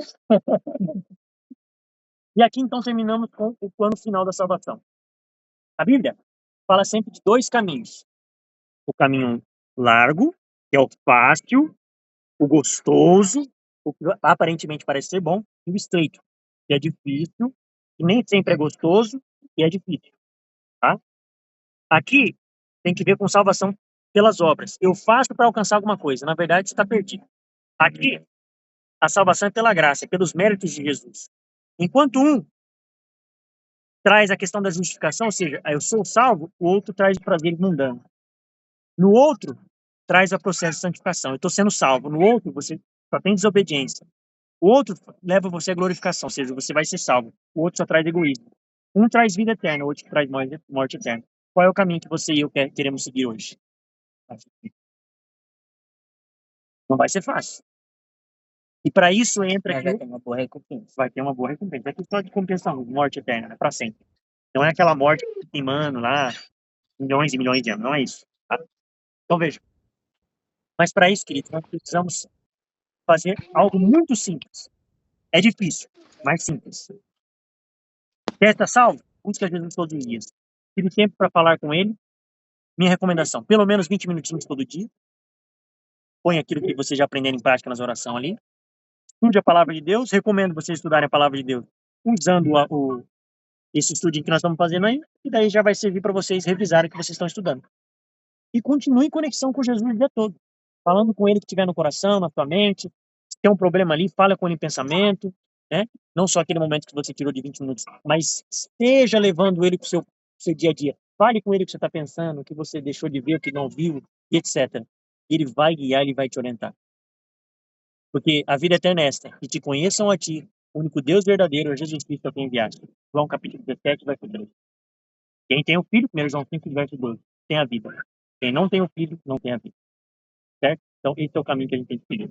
E aqui então terminamos com o plano final da salvação. A Bíblia fala sempre de dois caminhos. O caminho largo, que é o fácil, o gostoso, o que aparentemente parece ser bom, e o estreito, que é difícil, que nem sempre é gostoso e é difícil. Tá? Aqui tem que ver com salvação pelas obras. Eu faço para alcançar alguma coisa, na verdade você está perdido. Aqui, a salvação é pela graça, é pelos méritos de Jesus. Enquanto um traz a questão da justificação, ou seja, eu sou salvo, o outro traz o prazer mundano. No outro, traz o processo de santificação. Eu estou sendo salvo. No outro, você só tem desobediência. O outro leva você à glorificação, ou seja, você vai ser salvo. O outro só traz egoísmo. Um traz vida eterna, o outro traz morte eterna. Qual é o caminho que você e eu queremos seguir hoje? Não vai ser fácil. E para isso entra aqui. Vai ter uma boa recompensa. Vai ter uma boa recompensa. É questão de compensação, morte eterna, né? Para sempre. Não é aquela morte queimando lá milhões e milhões de anos. Não é isso. Tá? Então veja. Mas para isso, querido, nós precisamos fazer algo muito simples. É difícil, mas simples. Quer estar salvo? Busca Jesus todos os dias. Tire tempo para falar com ele. Minha recomendação, pelo menos 20 minutinhos todo dia. Põe aquilo que você já aprendeu em prática nas orações ali. Estude a palavra de Deus. Recomendo vocês estudarem a palavra de Deus usando esse estudinho que nós estamos fazendo aí, e daí já vai servir para vocês revisarem o que vocês estão estudando. E continue em conexão com Jesus o dia todo, falando com ele que tiver no coração, na sua mente. Se tem um problema ali, fala com ele em pensamento, né? Não só aquele momento que você tirou de 20 minutos, mas esteja levando ele para o seu dia a dia. Fale com ele o que você está pensando, o que você deixou de ver, o que não viu, e etc. Ele vai guiar, ele vai te orientar. Porque a vida eterna é esta, que te conheçam a ti, o único Deus verdadeiro, é Jesus Cristo a quem enviaste. João capítulo 17, verso 3. Quem tem o filho, 1 João 5, verso 12, tem a vida. Quem não tem o filho, não tem a vida. Certo? Então, esse é o caminho que a gente tem que seguir.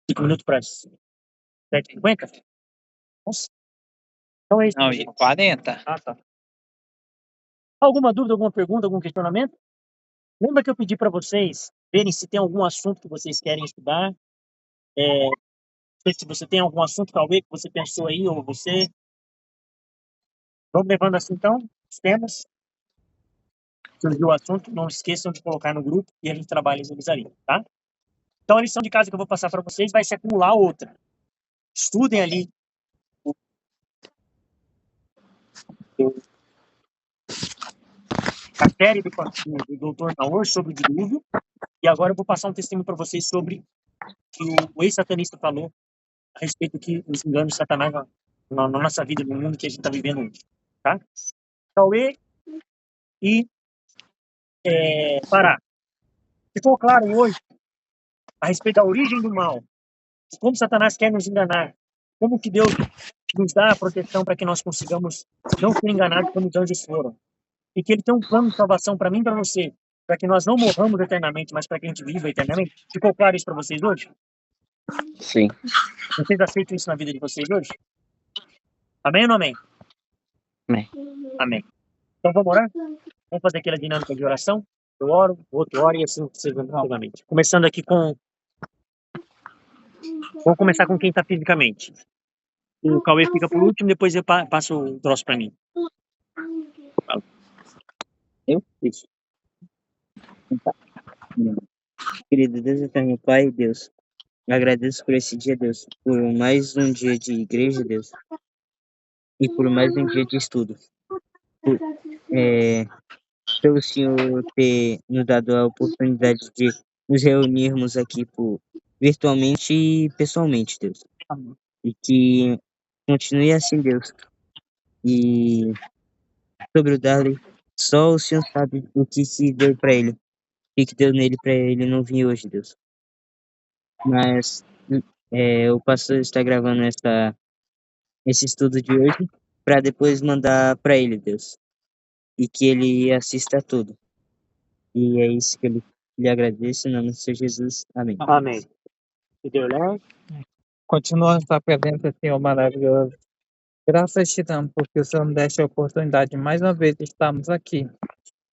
5 minutos para as 7h50? Nossa. Então é isso. Não, e 40. Ah, tá. Alguma dúvida, alguma pergunta, algum questionamento? Lembra que eu pedi para vocês verem se tem algum assunto que vocês querem estudar? Não sei se você tem algum assunto, talvez, que você pensou aí, ou você. Vamos levando assim, então, os temas. Surgiu o assunto, não esqueçam de colocar no grupo e a gente trabalha eles ali, tá? Então, a lição de casa que eu vou passar para vocês vai se acumular outra. Estudem ali a série do Dr. Naor sobre o dilúvio. E agora eu vou passar um testemunho para vocês sobre que o ex-satanista falou a respeito que os enganos de Satanás na nossa vida, no mundo que a gente está vivendo hoje. Tá? Cauê e Pará. Ficou claro hoje a respeito da origem do mal, como Satanás quer nos enganar, como que Deus nos dá a proteção para que nós consigamos não ser enganados como os anjos foram. E que ele tem um plano de salvação para mim e para você, para que nós não morramos eternamente, mas para que a gente viva eternamente. Ficou claro isso para vocês hoje? Sim. Vocês aceitam isso na vida de vocês hoje? Amém ou não amém? Amém. Amém. Então vamos orar? Vamos fazer aquela dinâmica de oração? Eu oro, o outro ora e assim sucessivamente. Começando aqui com... Vamos começar com quem está fisicamente. O Cauê fica por último, depois eu passo o troço para mim. Eu? Isso. Querido Deus eterno, Pai, Deus, agradeço por esse dia, Deus, por mais um dia de igreja, Deus, e por mais um dia de estudo. Pelo Senhor ter nos dado a oportunidade de nos reunirmos aqui virtualmente e pessoalmente, Deus. E que continue assim, Deus. E sobre o Darley, só o Senhor sabe o que se deu para ele. O que deu nele para ele não vir hoje, Deus. Mas o pastor está gravando esse estudo de hoje para depois mandar para ele, Deus. E que ele assista a tudo. E é isso que eu lhe agradeço, em nome do Senhor Jesus. Amém. Amém. Que Deus leve. Continua essa presença, Senhor maravilhoso. Graças te damos porque o Senhor nos deste a oportunidade de mais uma vez estarmos aqui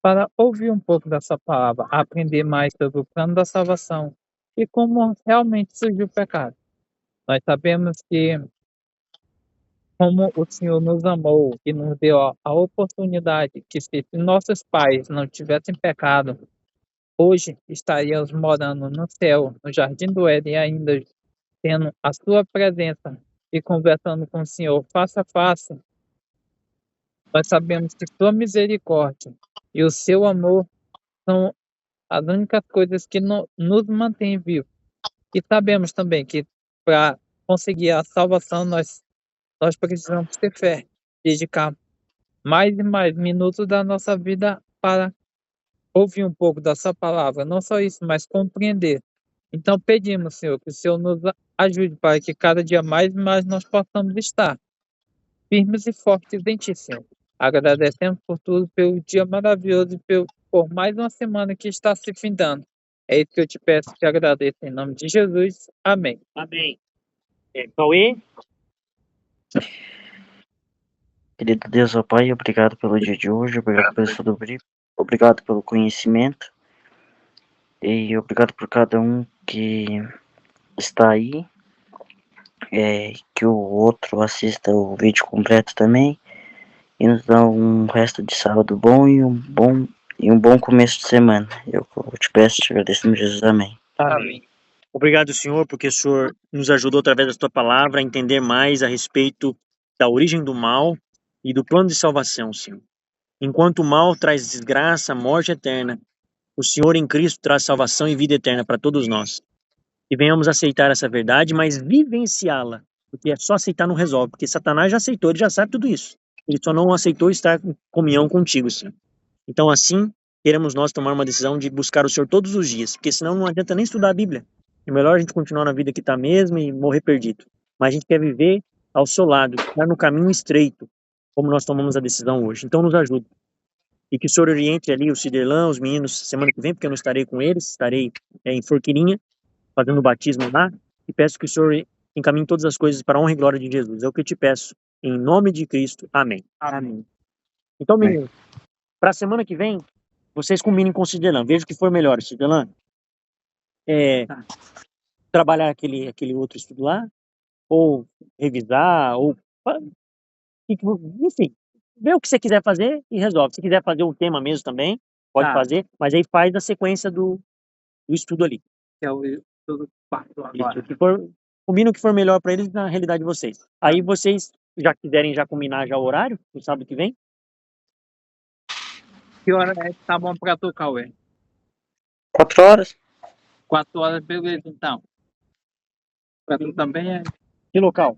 para ouvir um pouco da sua palavra, aprender mais sobre o plano da salvação e como realmente surgiu o pecado. Nós sabemos que, como o Senhor nos amou e nos deu a oportunidade que se nossos pais não tivessem pecado, hoje estaríamos morando no céu, no Jardim do Éden, ainda tendo a sua presença e conversando com o Senhor face a face. Nós sabemos que sua misericórdia e o seu amor são as únicas coisas que nos mantêm vivos. E sabemos também que para conseguir a salvação, nós precisamos ter fé, dedicar mais e mais minutos da nossa vida para ouvir um pouco da sua palavra. Não só isso, mas compreender. Então pedimos, Senhor, que o Senhor nos ajude para que cada dia mais e mais nós possamos estar firmes e fortes em Ti, Senhor. Agradecemos por tudo, pelo dia maravilhoso e por mais uma semana que está se findando. É isso que eu te peço e te agradeço em nome de Jesus. Amém. Amém. Cauê? Querido Deus, ó Pai, obrigado pelo dia de hoje, obrigado pelo estudo bíblico, obrigado pelo conhecimento e obrigado por cada um que está aí, que o outro assista o vídeo completo também e nos dá um resto de sábado bom e um bom começo de semana. Eu te peço, te agradeço em Jesus, amém. Amém. Obrigado, Senhor, porque o Senhor nos ajudou através da tua palavra a entender mais a respeito da origem do mal e do plano de salvação, Senhor. Enquanto o mal traz desgraça, morte eterna, o Senhor em Cristo traz salvação e vida eterna para todos nós. Que venhamos aceitar essa verdade, mas vivenciá-la, porque é só aceitar não resolve, porque Satanás já aceitou, ele já sabe tudo isso. Ele só não aceitou estar em comunhão contigo, Senhor. Então, assim, queremos nós tomar uma decisão de buscar o Senhor todos os dias, porque senão não adianta nem estudar a Bíblia. É melhor a gente continuar na vida que está mesmo e morrer perdido. Mas a gente quer viver ao seu lado, estar no caminho estreito, como nós tomamos a decisão hoje. Então, nos ajude. E que o Senhor oriente ali o Ciderlan, os meninos, semana que vem, porque eu não estarei com eles, estarei em Forquilinha, fazendo o batismo lá, e peço que o Senhor encaminhe todas as coisas para a honra e glória de Jesus. É o que eu te peço, em nome de Cristo. Amém. Amém. Então, meninos, para a semana que vem, vocês combinem com o Ciderlan. Veja o que for melhor, Ciderlan. Trabalhar aquele outro estudo lá, ou revisar, ou enfim, vê o que você quiser fazer e resolve. Se quiser fazer o tema mesmo também, pode Tá. fazer, mas aí faz a sequência do estudo ali. Que é o estudo 4 Isso, agora. o que for, combina o que for melhor para eles na realidade de vocês. Aí vocês já quiserem já combinar já o horário, no sábado que vem, Que hora é que tá bom pra tu, Cauê? 4 horas? 4 horas, beleza, então. Pra tu também é. que local?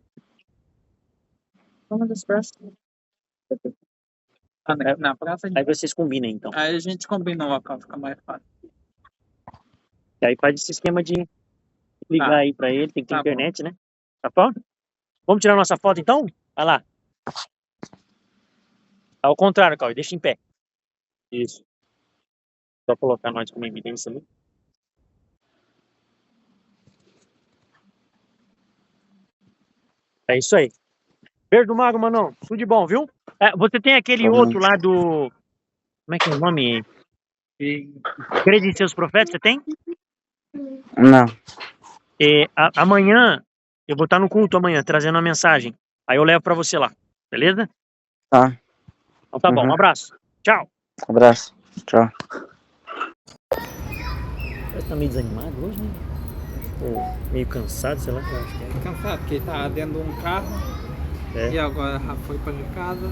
Na praça, Aí vocês combinem então. aí a gente combina o local, fica mais fácil. E aí faz esse esquema de ligar Tá. aí para ele, tem que ter Tá bom. internet, né? Tá bom? Vamos tirar nossa foto então? Vai lá. Ao contrário, Cauê, deixa em pé. Isso. Só colocar nós como evidência ali. É isso aí. Beijo do Mago, Manão. Tudo de bom, viu? Você tem aquele Tá bom. outro lá do... Como é que é o nome? Crede em seus profetas, você tem? Não. Amanhã, eu vou estar no culto amanhã, trazendo uma mensagem. Aí eu levo pra você lá, beleza? Tá. Então tá bom, Uhum. um abraço. Tchau. Abraço. Tchau. Você tá meio desanimado hoje, né? Ou meio cansado, sei lá. Cansado, porque tá dentro de um carro. É. E agora já foi pra casa.